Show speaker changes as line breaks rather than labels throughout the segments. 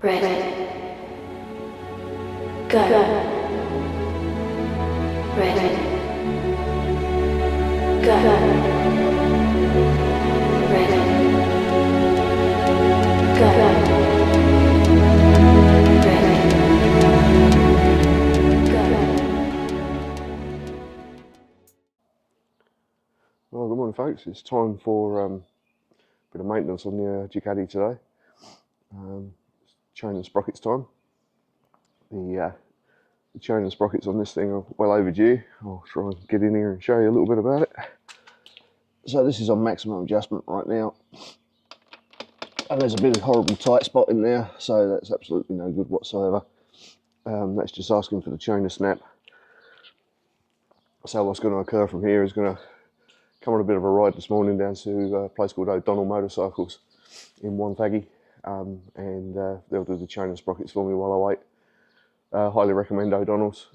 Red. Go. Red. Go. Red. Go.
Well, good morning folks, it's time for a bit of maintenance on the Ducati today. Chain and sprockets time. The chain and sprockets on this thing are well overdue. I'll try and get in here and show you a little bit about it. So this is on maximum adjustment right now. And there's a bit of horrible tight spot in there, so that's absolutely no good whatsoever. That's just asking for the chain to snap. So what's going to occur from here is going to come on a bit of a ride this morning down to a place called Odonnal Motorcycles in Wonthaggi, and they'll do the chain and sprockets for me while I wait. Highly recommend Odonnal's.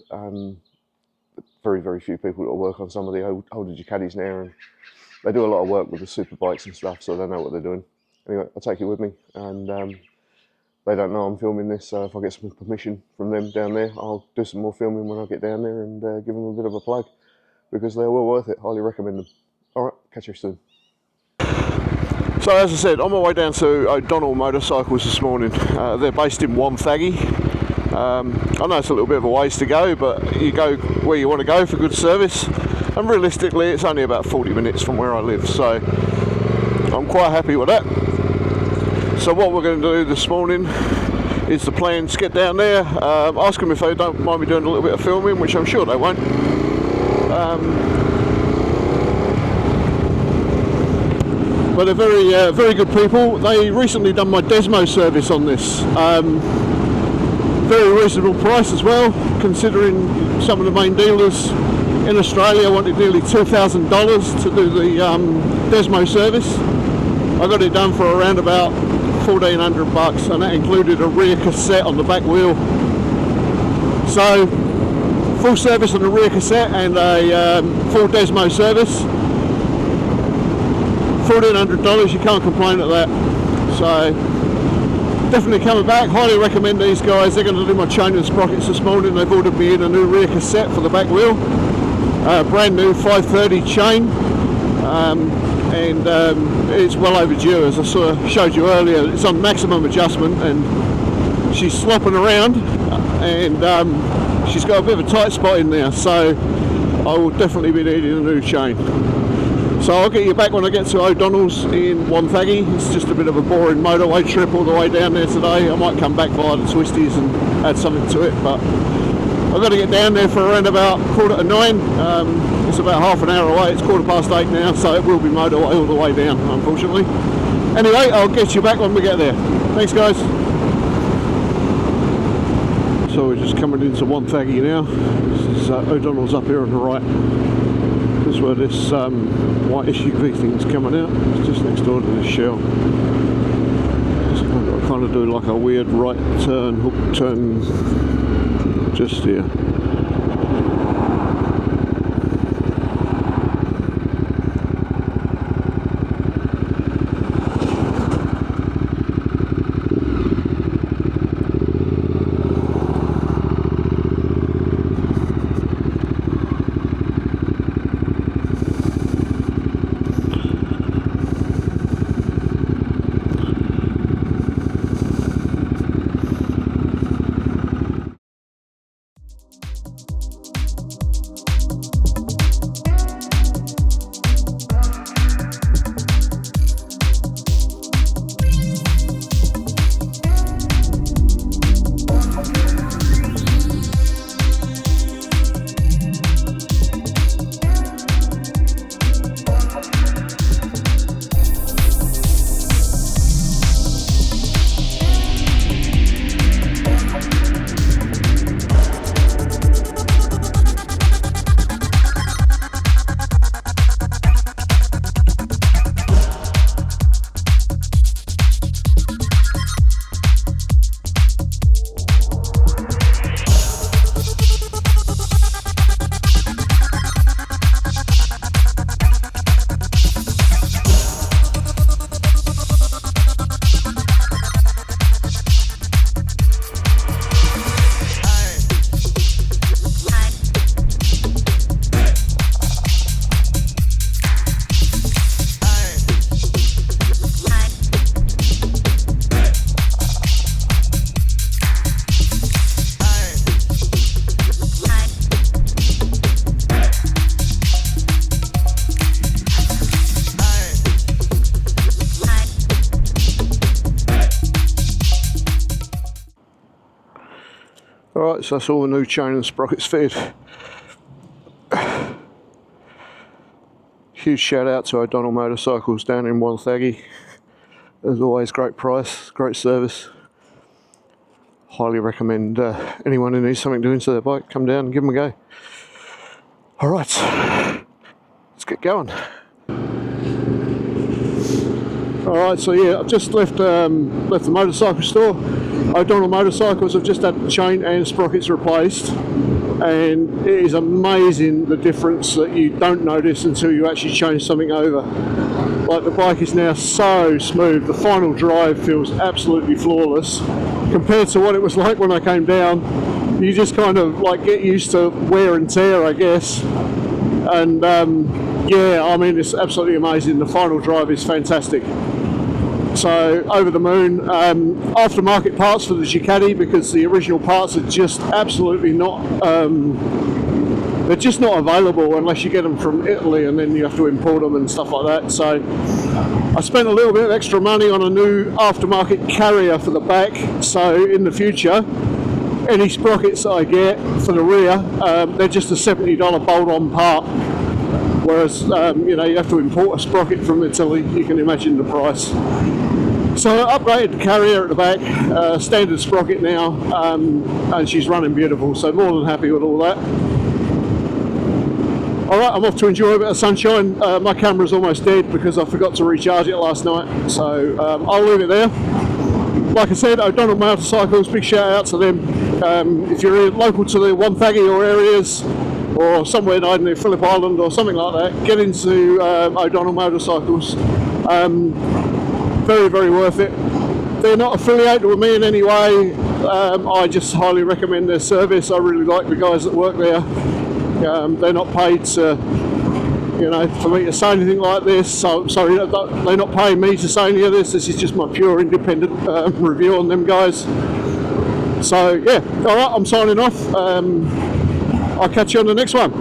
Very few people that work on some of the older Ducatis now, and they do a lot of work with the super bikes and stuff, so they know what they're doing. Anyway, I'll take you with me, and they don't know I'm filming this, so if I get some permission from them down there, I'll do some more filming when I get down there and give them a bit of a plug, because they're well worth it. Highly recommend them. Alright, catch you soon. So as I said, on my way down to Odonnal Motorcycles this morning. They're based in Wonthaggi. I know it's a little bit of a ways to go, but you go where you want to go for good service, and realistically it's only about 40 minutes from where I live, so I'm quite happy with that. So what we're going to do this morning is the plan to get down there, ask them if they don't mind me doing a little bit of filming, which I'm sure they won't. But they're very good people. They recently done my Desmo service on this. Very reasonable price as well, considering some of the main dealers in Australia wanted nearly $2,000 to do the Desmo service. I got it done for around about $1,400, and that included a rear cassette on the back wheel. So full service on the rear cassette and a full Desmo service. $1,400, you can't complain at that. So definitely coming back. Highly recommend these guys. They're going to do my chain and sprockets this morning. They've ordered me in a new rear cassette for the back wheel, brand new 530 chain, and it's well overdue. As I sort of showed you earlier, it's on maximum adjustment and she's slopping around, and she's got a bit of a tight spot in there, so I will definitely be needing a new chain. So I'll get you back when I get to Odonnal's in Wonthaggi. It's just a bit of a boring motorway trip all the way down there today. I might come back via the twisties and add something to it, but I've got to get down there for around about 8:45. It's about half an hour away. It's 8:15 now, so it will be motorway all the way down, unfortunately. Anyway, I'll get you back when we get there. Thanks guys. So we're just coming into Wonthaggi now. This is Odonnal's up here on the right. This is where this white SUV thing's coming out. It's just next door to this shell. It's kind of do like a weird right turn, hook turn just here. Alright, so that's all the new chain and sprockets fitted. Huge shout out to Odonnal Motorcycles down in Wonthaggi. As always, great price, great service. Highly recommend anyone who needs something doing to their bike, come down and give them a go. Alright, let's get going. Alright, so yeah, I've just left the motorcycle store. Odonnal Motorcycles have just had the chain and sprockets replaced, and it is amazing the difference that you don't notice until you actually change something over. Like, the bike is now so smooth, the final drive feels absolutely flawless compared to what it was like when I came down. You just kind of like get used to wear and tear, I guess, and yeah, I mean, it's absolutely amazing. The final drive is fantastic. So, over the moon. Aftermarket parts for the Ducati, because the original parts are just absolutely not, they're just not available unless you get them from Italy, and then you have to import them and stuff like that. So I spent a little bit of extra money on a new aftermarket carrier for the back, so in the future any sprockets that I get for the rear, they're just a $70 bolt-on part, whereas you know, you have to import a sprocket from Italy. You can imagine the price. So I upgraded the carrier at the back, standard sprocket now, and she's running beautiful, so more than happy with all that. Alright, I'm off to enjoy a bit of sunshine. My camera's almost dead because I forgot to recharge it last night, so I'll leave it there. Like I said, Odonnal Motorcycles, big shout out to them. If you're local to the Wonthaggi or areas, or somewhere down near Phillip Island or something like that, get into Odonnal Motorcycles. Very, very worth it. They're not affiliated with me in any way. I just highly recommend their service. I really like the guys that work there. They're not paid to, you know, for me to say anything like this. So sorry, they're not paying me to say any of this. This is just my pure independent review on them guys. So yeah, all right, I'm signing off. I'll catch you on the next one.